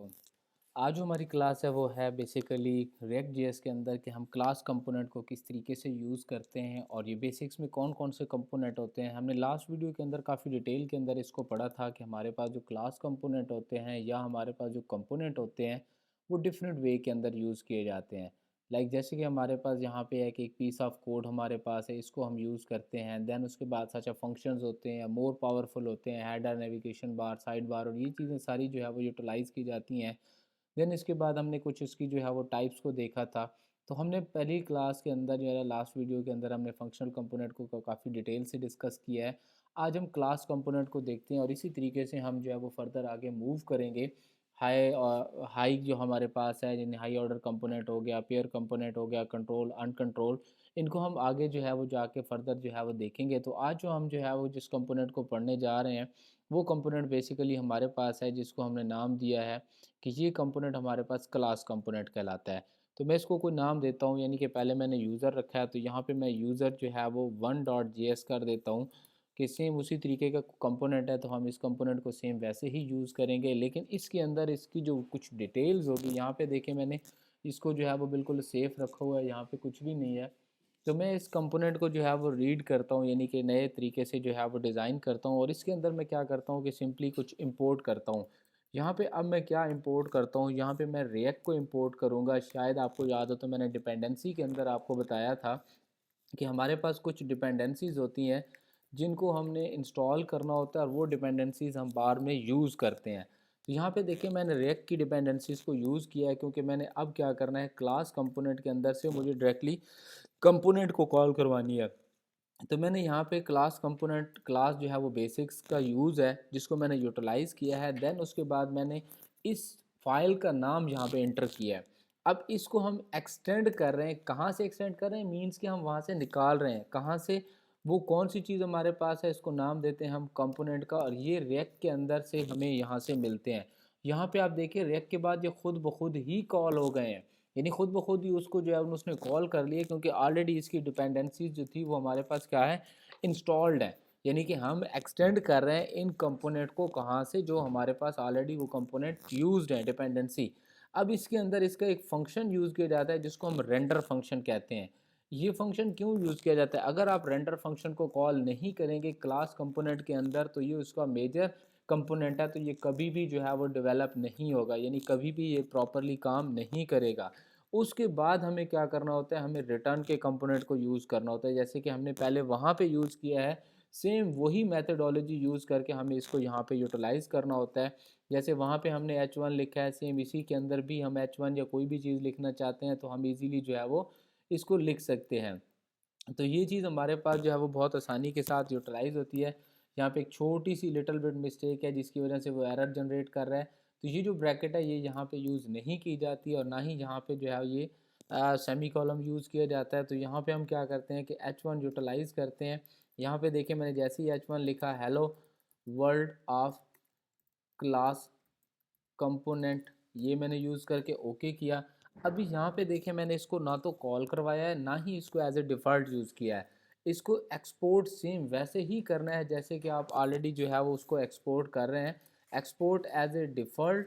वालेकुम। आज जो हमारी क्लास है वो है बेसिकली रिएक्ट जेएस के अंदर कि हम क्लास कंपोनेंट को किस तरीके से यूज़ करते हैं और ये बेसिक्स में कौन कौन से कंपोनेंट होते हैं। हमने लास्ट वीडियो के अंदर काफ़ी डिटेल के अंदर इसको पढ़ा था कि हमारे पास जो क्लास कंपोनेंट होते हैं या हमारे पास जो कंपोनेंट होते हैं वो डिफरेंट वे के अंदर यूज़ किए जाते हैं। जैसे कि हमारे पास यहाँ पे है कि एक पीस ऑफ कोड हमारे पास है, इसको हम यूज़ करते हैं। देन उसके बाद अच्छा फंक्शंस होते हैं, मोर पावरफुल होते हैं, header, navigation bar, side bar, और ये चीज़ें सारी जो है वो यूटिलाइज़ की जाती हैं। देन इसके बाद हमने कुछ इसकी जो है वो टाइप्स को देखा था। तो हमने पहली क्लास के अंदर जो है लास्ट वीडियो के अंदर हमने फंक्शनल कंपोनेंट को काफ़ी डिटेल से डिस्कस किया है। आज हम क्लास कंपोनेंट को देखते हैं और इसी तरीके से हम जो है वो फर्दर आगे मूव करेंगे। हाई जो हमारे पास है, यानी हाई ऑर्डर कंपोनेंट हो गया, पेयर कंपोनेंट हो गया, कंट्रोल, अनकंट्रोल, इनको हम आगे जो है वो जाके फर्दर जो है वो देखेंगे। तो आज जो हम जो है वो जिस कंपोनेंट को पढ़ने जा रहे हैं वो कंपोनेंट बेसिकली हमारे पास है, जिसको हमने नाम दिया है कि ये कंपोनेंट हमारे पास क्लास कंपोनेंट कहलाता है। तो मैं इसको कोई नाम देता हूँ, यानी कि पहले मैंने यूज़र रखा है तो यहाँ पे मैं यूज़र जो है वो 1.js कर देता हूँ कि सेम उसी तरीके का कंपोनेंट है, तो हम इस कंपोनेंट को सेम वैसे ही यूज़ करेंगे। लेकिन इसके अंदर इसकी जो कुछ डिटेल्स होगी, यहाँ पे देखें मैंने इसको जो है वो बिल्कुल सेफ रखा हुआ है, यहाँ पे कुछ भी नहीं है। तो मैं इस कंपोनेंट को जो है वो रीड करता हूँ, यानी कि नए तरीके से जो है वो डिज़ाइन करता हूँ, और इसके अंदर मैं क्या करता हूँ कि सिंपली कुछ इंपोर्ट करता हूँ। यहाँ पे अब मैं क्या इंपोर्ट करता हूँ, यहाँ पे मैं रिएक्ट को इंपोर्ट करूँगा। शायद आपको याद हो तो मैंने डिपेंडेंसी के अंदर आपको बताया था कि हमारे पास कुछ डिपेंडेंसीज़ होती हैं जिनको हमने इंस्टॉल करना होता है और वो डिपेंडेंसीज़ हम बाद में यूज़ करते हैं। तो यहाँ पे देखिए मैंने रिएक्ट की डिपेंडेंसीज़ को यूज़ किया है, क्योंकि मैंने अब क्या करना है, क्लास कंपोनेंट के अंदर से मुझे डायरेक्टली कंपोनेंट को कॉल करवानी है। तो मैंने यहाँ पे क्लास कंपोनेंट, क्लास जो है वो बेसिक्स का यूज़ है जिसको मैंने यूटिलाइज़ किया है। देन उसके बाद मैंने इस फाइल का नाम यहाँ पे एंटर किया है। अब इसको हम एक्सटेंड कर रहे हैं। कहाँ से एक्सटेंड कर रहे हैं, मीन्स कि हम वहाँ से निकाल रहे हैं। कहाँ से, वो कौन सी चीज़ हमारे पास है, इसको नाम देते हैं हम कंपोनेंट का, और ये रिएक्ट के अंदर से हमें यहाँ से मिलते हैं। यहाँ पे आप देखिए रिएक्ट के बाद ये खुद ब खुद ही कॉल हो गए हैं, यानी खुद ब खुद ही उसको जो है उसने कॉल कर लिया, क्योंकि ऑलरेडी इसकी डिपेंडेंसीज जो थी वो हमारे पास क्या है, इंस्टॉल्ड है। यानी कि हम एक्सटेंड कर रहे हैं इन कंपोनेंट को, कहाँ से, जो हमारे पास ऑलरेडी वो कंपोनेंट यूज्ड है, डिपेंडेंसी। अब इसके अंदर इसका एक फंक्शन यूज़ किया जाता है जिसको हम रेंडर फंक्शन कहते हैं। ये फंक्शन क्यों यूज़ किया जाता है, अगर आप रेंडर फंक्शन को कॉल नहीं करेंगे क्लास कंपोनेंट के अंदर तो ये उसका मेजर कंपोनेंट है, तो ये कभी भी जो है वो डेवलप नहीं होगा, यानी कभी भी ये प्रॉपरली काम नहीं करेगा। उसके बाद हमें क्या करना होता है, हमें रिटर्न के कंपोनेंट को यूज़ करना होता है, जैसे कि हमने पहले वहाँ पे यूज़ किया है। सेम वही मेथडोलॉजी यूज़ करके हमें इसको यहाँ पे यूटिलाइज़ करना होता है। जैसे वहाँ पे हमने h1 लिखा है, सेम इसी के अंदर भी हम h1 या कोई भी चीज़ लिखना चाहते हैं तो हम इजीली जो है वो इसको लिख सकते हैं। तो ये चीज़ हमारे पास जो है वो बहुत आसानी के साथ यूटिलाइज़ होती है। यहाँ पे एक छोटी सी लिटिल बिट मिस्टेक है जिसकी वजह से वो एरर जनरेट कर रहा है। तो ये जो ब्रैकेट है ये यहाँ पे यूज़ नहीं की जाती, और ना ही यहाँ पे जो है ये सेमी कॉलम यूज़ किया जाता है। तो यहाँ पे हम क्या करते हैं कि h1 यूटिलाइज़ करते हैं। यहाँ पे देखिए मैंने जैसे ही h1 लिखा, hello world of class component, ये मैंने यूज़ करके ओके किया। अभी यहाँ पे देखिए मैंने इसको ना तो कॉल करवाया है, ना ही इसको एज ए डिफ़ॉल्ट यूज़ किया है। इसको एक्सपोर्ट सेम वैसे ही करना है जैसे कि आप ऑलरेडी जो है वो उसको एक्सपोर्ट कर रहे हैं। Export as a default,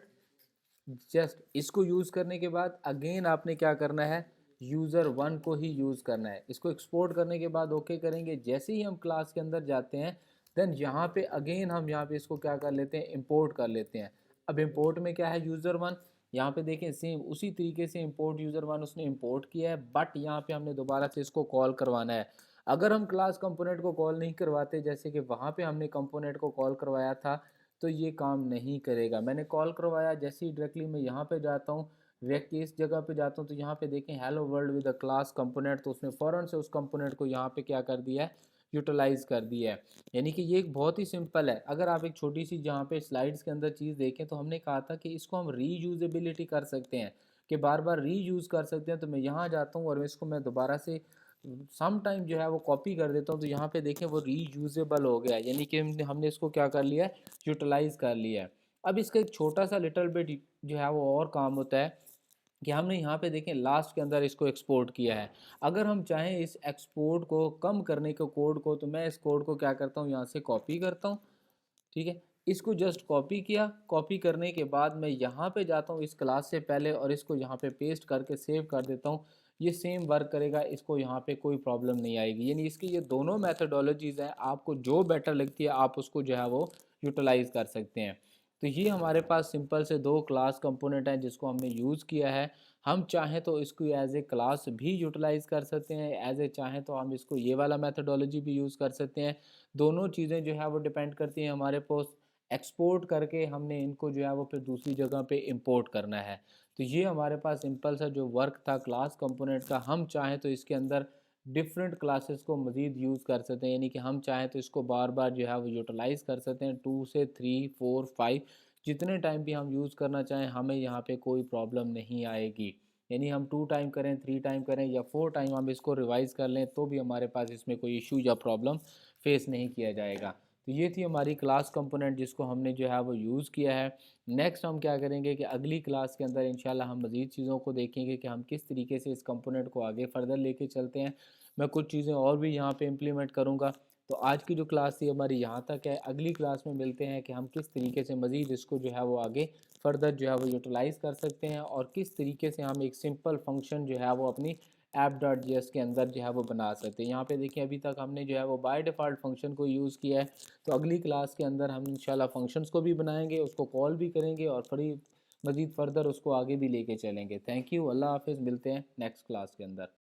just इसको यूज़ करने के बाद अगेन आपने क्या करना है, यूज़र वन को ही यूज़ करना है। इसको एक्सपोर्ट करने के बाद ओके करेंगे। जैसे ही हम क्लास के अंदर जाते हैं देन यहाँ पे अगेन हम यहाँ पे इसको क्या कर लेते हैं, इंपोर्ट कर लेते हैं। अब इंपोर्ट में क्या है, यूज़र वन, यहाँ पे देखें सेम उसी तरीके से इंपोर्ट यूज़र वन उसने इंपोर्ट किया है, बट यहाँ पे हमने दोबारा से इसको कॉल करवाना है। अगर हम क्लास कंपोनेंट को कॉल नहीं करवाते, जैसे कि वहाँ पे हमने कंपोनेंट को कॉल करवाया था, तो ये काम नहीं करेगा। मैंने कॉल करवाया, जैसे ही डायरेक्टली मैं यहाँ पे जाता हूँ, रिएक्ट की इस जगह पे जाता हूँ, तो यहाँ पे देखें hello world with a class component, तो उसने फ़ौरन से उस कंपोनेंट को यहाँ पे क्या कर दिया है, यूटिलाइज़ कर दिया है। यानी कि ये एक बहुत ही सिंपल है। अगर आप एक छोटी सी जहाँ पे स्लाइड्स के अंदर चीज़ देखें तो हमने कहा था कि इसको हम रीयूजेबिलिटी कर सकते हैं, कि बार बार रीयूज़ कर सकते हैं। तो मैं यहाँ जाता हूँ और इसको मैं दोबारा से सम टाइम जो है वो कॉपी कर देता हूँ, तो यहाँ पे देखें वो रीयूजेबल हो गया, यानी कि हमने इसको क्या कर लिया है, यूटिलाइज़ कर लिया है। अब इसका एक छोटा सा लिटिल बिट जो है वो और काम होता है कि हमने यहाँ पे देखें लास्ट के अंदर इसको एक्सपोर्ट किया है। अगर हम चाहें इस एक्सपोर्ट को कम करने के कोड को, तो मैं इस कोड को क्या करता हूँ, यहाँ से कॉपी करता हूँ, ठीक है। इसको जस्ट कॉपी किया, कॉपी करने के बाद मैं यहाँ पे जाता हूँ इस क्लास से पहले और इसको यहाँ पे पेस्ट करके सेव कर देता हूँ। ये सेम वर्क करेगा, इसको यहाँ पे कोई प्रॉब्लम नहीं आएगी। यानी इसकी ये दोनों मेथडोलॉजीज़ हैं, आपको जो बेटर लगती है आप उसको जो है वो यूटिलाइज़ कर सकते हैं। तो ये हमारे पास सिंपल से दो क्लास कंपोनेंट हैं जिसको हमने यूज़ किया है। हम चाहें तो इसको एज ए क्लास भी यूटिलाइज़ कर सकते हैं, एज ए चाहें तो हम इसको ये वाला मेथडोलॉजी भी यूज़ कर सकते हैं। दोनों चीज़ें जो है वो डिपेंड करती हैं हमारे पास। एक्सपोर्ट करके हमने इनको जो है वो फिर दूसरी जगह पे इंपोर्ट करना है। तो ये हमारे पास सिंपल सा जो वर्क था क्लास कंपोनेंट का, हम चाहें तो इसके अंदर डिफरेंट क्लासेस को मज़ीद यूज़ कर सकते हैं। यानी कि हम चाहें तो इसको बार बार जो है वो यूटिलाइज़ कर सकते हैं, 2 से 3 4 5 जितने टाइम भी हम यूज़ करना चाहें हमें यहाँ पे कोई प्रॉब्लम नहीं आएगी। यानी हम 2 टाइम करें, 3 टाइम करें या 4 टाइम हम इसको रिवाइज़ कर लें तो भी हमारे पास इसमें कोई इशू या प्रॉब्लम फेस नहीं किया जाएगा। तो ये थी हमारी क्लास कंपोनेंट जिसको हमने जो है वो यूज़ किया है। नेक्स्ट हम क्या करेंगे कि अगली क्लास के अंदर इंशाल्लाह हम मज़ीद चीज़ों को देखेंगे कि हम किस तरीके से इस कंपोनेंट को आगे फर्दर लेके चलते हैं। मैं कुछ चीज़ें और भी यहाँ पे इम्प्लीमेंट करूँगा। तो आज की जो क्लास थी हमारी यहाँ तक है, अगली क्लास में मिलते हैं कि हम किस तरीके से मज़ीद इसको जो है वो आगे फर्दर जो है वो यूटिलाइज़ कर सकते हैं और किस तरीके से हम एक सिंपल फंक्शन जो है वो अपनी app.js के अंदर जो है वो बना सकते हैं। यहाँ पे देखिए अभी तक हमने जो है वो बाय डिफ़ॉल्ट फंक्शन को यूज़ किया है। तो अगली क्लास के अंदर हम इंशाल्लाह फंक्शंस को भी बनाएंगे, उसको कॉल भी करेंगे और फिर मज़ीद फर्दर उसको आगे भी लेके चलेंगे। थैंक यू, अल्लाह हाफ़िज़, मिलते हैं नेक्स्ट क्लास के अंदर।